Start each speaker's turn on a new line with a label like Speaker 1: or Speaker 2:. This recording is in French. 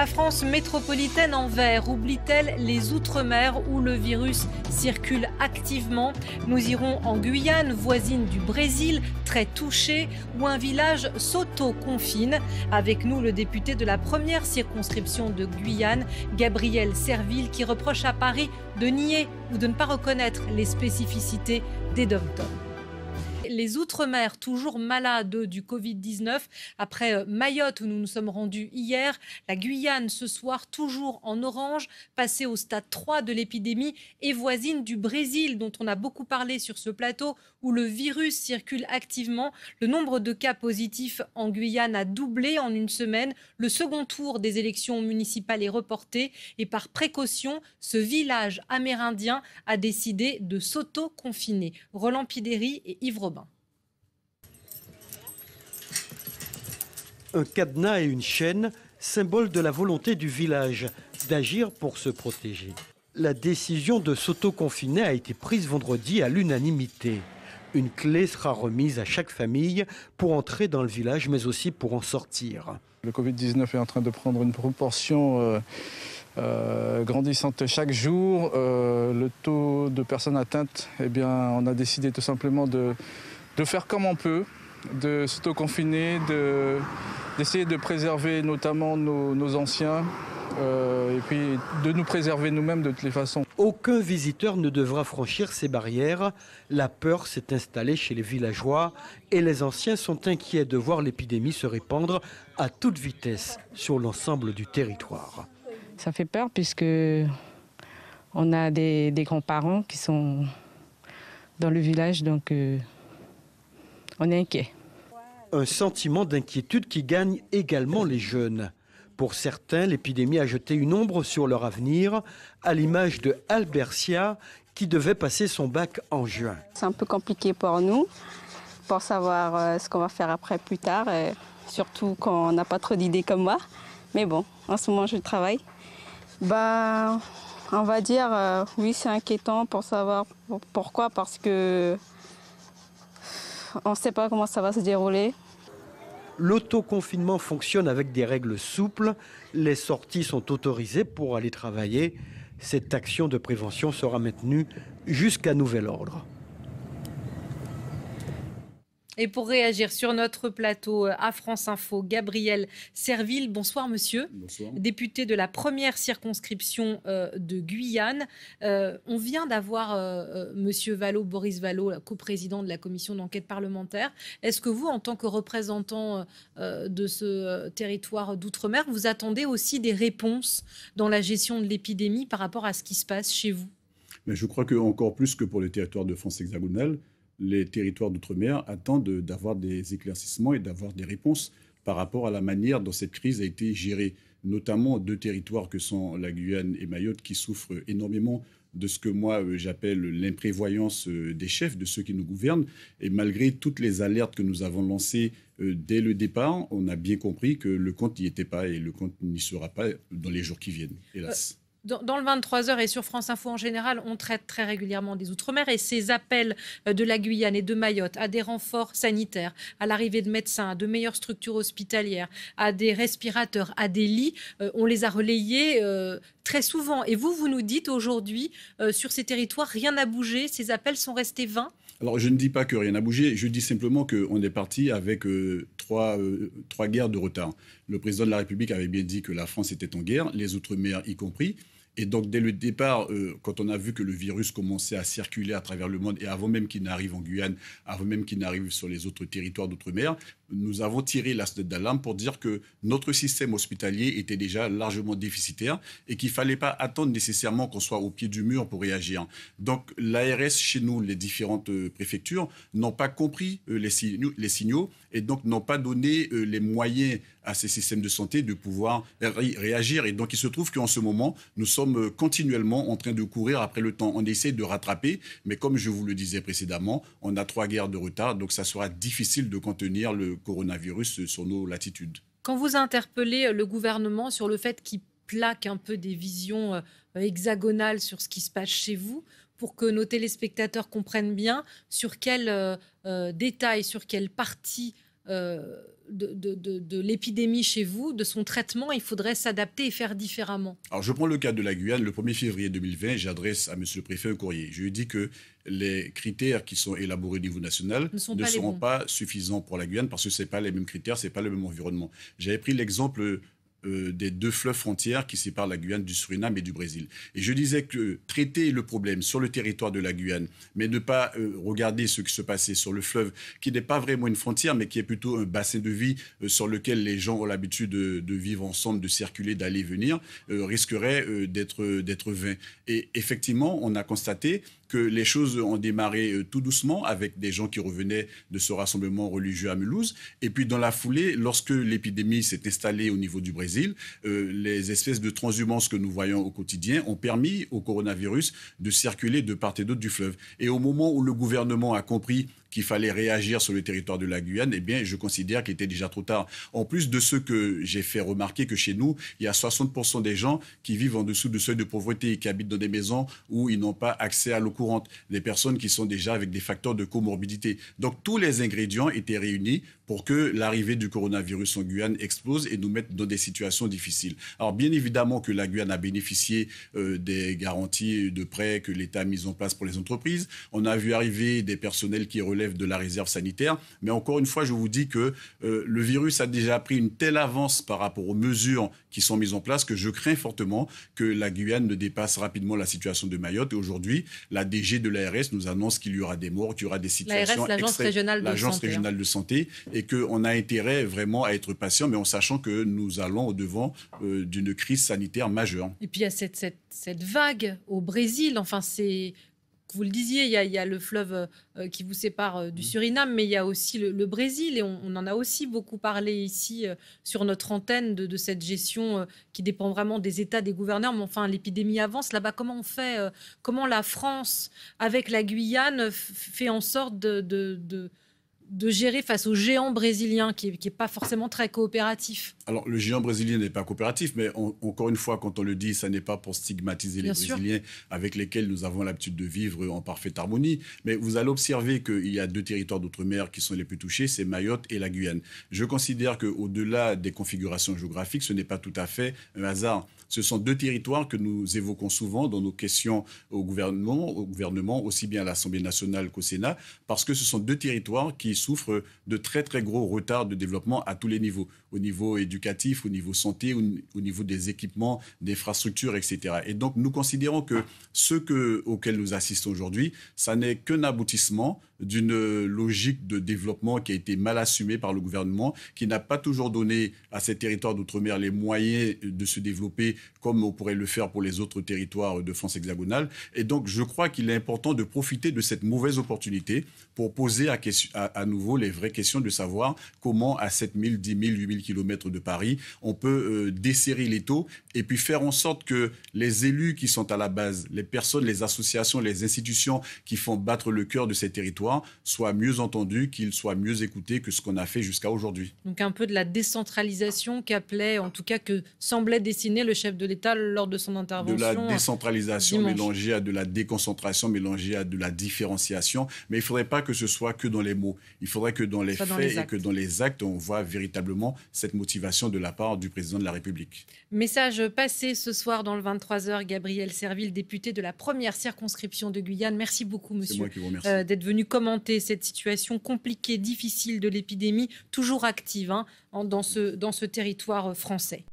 Speaker 1: La France métropolitaine en vert oublie-t-elle les Outre-mer où le virus circule activement? Nous irons en Guyane, voisine du Brésil, très touchée, où un village s'auto-confine. Avec nous, le député de la première circonscription de Guyane, Gabriel Serville, qui reproche à Paris de nier ou de ne pas reconnaître les spécificités des DOM-TOM. Les Outre-mer, toujours malades du Covid-19. Après Mayotte, où nous nous sommes rendus hier, la Guyane, ce soir, toujours en orange, passée au stade 3 de l'épidémie, et voisine du Brésil, dont on a beaucoup parlé sur ce plateau, où le virus circule activement. Le nombre de cas positifs en Guyane a doublé en une semaine. Le second tour des élections municipales est reporté. Et par précaution, ce village amérindien a décidé de s'auto-confiner. Roland Pidéry et Yves Robin.
Speaker 2: Un cadenas et une chaîne, symbole de la volonté du village d'agir pour se protéger. La décision de s'auto-confiner a été prise vendredi à l'unanimité. Une clé sera remise à chaque famille pour entrer dans le village, mais aussi pour en sortir.
Speaker 3: Le Covid-19 est en train de prendre une proportion grandissante chaque jour. Le taux de personnes atteintes, on a décidé tout simplement de faire comme on peut, de s'auto-confiner, d'essayer de préserver notamment nos anciens et puis de nous préserver nous-mêmes de toutes les façons.
Speaker 2: Aucun visiteur ne devra franchir ces barrières. La peur s'est installée chez les villageois et les anciens sont inquiets de voir l'épidémie se répandre à toute vitesse sur l'ensemble du territoire.
Speaker 4: Ça fait peur puisque on a des grands-parents qui sont dans le village, donc on est inquiet.
Speaker 2: Un sentiment d'inquiétude qui gagne également les jeunes. Pour certains, l'épidémie a jeté une ombre sur leur avenir, à l'image de Albercia, qui devait passer son bac en juin.
Speaker 5: C'est un peu compliqué pour nous, pour savoir ce qu'on va faire après plus tard, et surtout quand on n'a pas trop d'idées comme moi. Mais bon, en ce moment, je travaille. On va dire, oui, c'est inquiétant pour savoir pourquoi, parce que on ne sait pas comment ça va se dérouler.
Speaker 2: L'autoconfinement fonctionne avec des règles souples. Les sorties sont autorisées pour aller travailler. Cette action de prévention sera maintenue jusqu'à nouvel ordre.
Speaker 1: Et pour réagir sur notre plateau à France Info, Gabriel Serville. Bonsoir monsieur.
Speaker 6: Bonsoir.
Speaker 1: Député de la première circonscription de Guyane. On vient d'avoir monsieur Vallaud, Boris Vallaud, coprésident de la commission d'enquête parlementaire. Est-ce que vous, en tant que représentant de ce territoire d'outre-mer, vous attendez aussi des réponses dans la gestion de l'épidémie par rapport à ce qui se passe chez vous?
Speaker 6: Mais je crois qu'encore plus que pour les territoires de France hexagonale, les territoires d'outre-mer attendent d'avoir des éclaircissements et d'avoir des réponses par rapport à la manière dont cette crise a été gérée, notamment deux territoires que sont la Guyane et Mayotte qui souffrent énormément de ce que moi j'appelle l'imprévoyance des chefs, de ceux qui nous gouvernent. Et malgré toutes les alertes que nous avons lancées dès le départ, on a bien compris que le compte n'y était pas et le compte n'y sera pas dans les jours qui viennent, hélas.
Speaker 1: Dans le 23h et sur France Info en général, on traite très régulièrement des Outre-mer et ces appels de la Guyane et de Mayotte à des renforts sanitaires, à l'arrivée de médecins, à de meilleures structures hospitalières, à des respirateurs, à des lits, on les a relayés très souvent. Et vous nous dites aujourd'hui, sur ces territoires, rien n'a bougé, ces appels sont restés vains?
Speaker 6: Alors, je ne dis pas que rien n'a bougé, je dis simplement qu'on est parti avec trois guerres de retard. Le président de la République avait bien dit que la France était en guerre, les Outre-mer y compris. Et donc, dès le départ, quand on a vu que le virus commençait à circuler à travers le monde, et avant même qu'il n'arrive en Guyane, avant même qu'il n'arrive sur les autres territoires d'outre-mer, nous avons tiré la sonnette d'alarme pour dire que notre système hospitalier était déjà largement déficitaire et qu'il ne fallait pas attendre nécessairement qu'on soit au pied du mur pour réagir. Donc, l'ARS, chez nous, les différentes préfectures, n'ont pas compris les signaux et donc n'ont pas donné les moyens à ces systèmes de santé de pouvoir réagir. Et donc, il se trouve qu'en ce moment, nous sommes continuellement en train de courir après le temps. On essaie de rattraper, mais comme je vous le disais précédemment, on a 3 guerres de retard, donc ça sera difficile de contenir le coronavirus sur nos latitudes.
Speaker 1: Quand vous interpellez le gouvernement sur le fait qu'il plaque un peu des visions hexagonales sur ce qui se passe chez vous, pour que nos téléspectateurs comprennent bien sur quel détail, sur quelle partie de l'épidémie chez vous, de son traitement, il faudrait s'adapter et faire différemment?
Speaker 6: Alors, je prends le cas de la Guyane. Le 1er février 2020, j'adresse à M. le préfet un courrier. Je lui dis que les critères qui sont élaborés au niveau national ne seront pas suffisants pour la Guyane parce que ce n'est pas les mêmes critères, ce n'est pas le même environnement. J'avais pris l'exemple des 2 fleuves frontières qui séparent la Guyane du Suriname et du Brésil. Et je disais que traiter le problème sur le territoire de la Guyane, mais ne pas regarder ce qui se passait sur le fleuve, qui n'est pas vraiment une frontière, mais qui est plutôt un bassin de vie sur lequel les gens ont l'habitude de vivre ensemble, de circuler, d'aller et venir, risquerait d'être vain. Et effectivement, on a constaté que les choses ont démarré tout doucement avec des gens qui revenaient de ce rassemblement religieux à Mulhouse. Et puis dans la foulée, lorsque l'épidémie s'est installée au niveau du Brésil, les espèces de transhumances que nous voyons au quotidien ont permis au coronavirus de circuler de part et d'autre du fleuve. Et au moment où le gouvernement a compris qu'il fallait réagir sur le territoire de la Guyane, eh bien, je considère qu'il était déjà trop tard. En plus de ce que j'ai fait remarquer que chez nous, il y a 60% des gens qui vivent en dessous du seuil de pauvreté et qui habitent dans des maisons où ils n'ont pas accès à l'eau courante. Des personnes qui sont déjà avec des facteurs de comorbidité. Donc, tous les ingrédients étaient réunis pour que l'arrivée du coronavirus en Guyane explose et nous mette dans des situations difficiles. Alors, bien évidemment que la Guyane a bénéficié des garanties de prêts que l'État a mis en place pour les entreprises. On a vu arriver des personnels qui relèvent de la réserve sanitaire. Mais encore une fois, je vous dis que le virus a déjà pris une telle avance par rapport aux mesures qui sont mises en place que je crains fortement que la Guyane ne dépasse rapidement la situation de Mayotte. Et aujourd'hui, la DG de l'ARS nous annonce qu'il y aura des morts, qu'il y aura des situations...
Speaker 1: L'ARS, l'Agence régionale de santé.
Speaker 6: Et qu'on a intérêt vraiment à être patient, mais en sachant que nous allons au-devant d'une crise sanitaire majeure.
Speaker 1: Et puis il y a cette vague au Brésil, enfin c'est... Vous le disiez, il y a le fleuve qui vous sépare du Suriname, mais il y a aussi le Brésil. Et on en a aussi beaucoup parlé ici sur notre antenne de cette gestion qui dépend vraiment des États, des gouverneurs. Mais enfin, l'épidémie avance. Là-bas, comment on fait comment la France, avec la Guyane, fait en sorte de gérer face au géant brésilien qui n'est pas forcément très coopératif?
Speaker 6: Alors, le géant brésilien n'est pas coopératif, mais encore une fois, quand on le dit, ça n'est pas pour stigmatiser les Brésiliens avec lesquels nous avons l'habitude de vivre en parfaite harmonie. Mais vous allez observer qu'il y a 2 territoires d'outre-mer qui sont les plus touchés, c'est Mayotte et la Guyane. Je considère qu'au-delà des configurations géographiques, ce n'est pas tout à fait un hasard. Ce sont 2 territoires que nous évoquons souvent dans nos questions au gouvernement, aussi bien à l'Assemblée nationale qu'au Sénat, parce que ce sont 2 territoires qui souffrent de très très gros retards de développement à tous les niveaux, au niveau éducatif, au niveau santé, au niveau des équipements, d'infrastructures, etc. Et donc nous considérons que ce auquel nous assistons aujourd'hui, ça n'est qu'un aboutissement d'une logique de développement qui a été mal assumée par le gouvernement, qui n'a pas toujours donné à ces territoires d'outre-mer les moyens de se développer comme on pourrait le faire pour les autres territoires de France hexagonale. Et donc je crois qu'il est important de profiter de cette mauvaise opportunité pour poser à nouveau les vraies questions de savoir comment à 7 000, 10 000, 8 000 kilomètres de Paris, on peut desserrer l'étau et puis faire en sorte que les élus qui sont à la base, les personnes, les associations, les institutions qui font battre le cœur de ces territoires soient mieux entendus, qu'ils soient mieux écoutés que ce qu'on a fait jusqu'à aujourd'hui.
Speaker 1: Donc un peu de la décentralisation qu'appelait, en tout cas que semblait dessiner le chef de l'État lors de son intervention.
Speaker 6: De la décentralisation mélangée à de la déconcentration, mélangée à de la différenciation. Mais il ne faudrait pas que ce soit que dans les mots. Il faudrait que dans les faits et que dans les actes, on voit véritablement cette motivation de la part du président de la République.
Speaker 1: Message passé ce soir dans le 23h. Gabriel Serville, député de la première circonscription de Guyane. Merci beaucoup, monsieur, d'être venu commenter cette situation compliquée, difficile de l'épidémie, toujours active dans ce territoire français.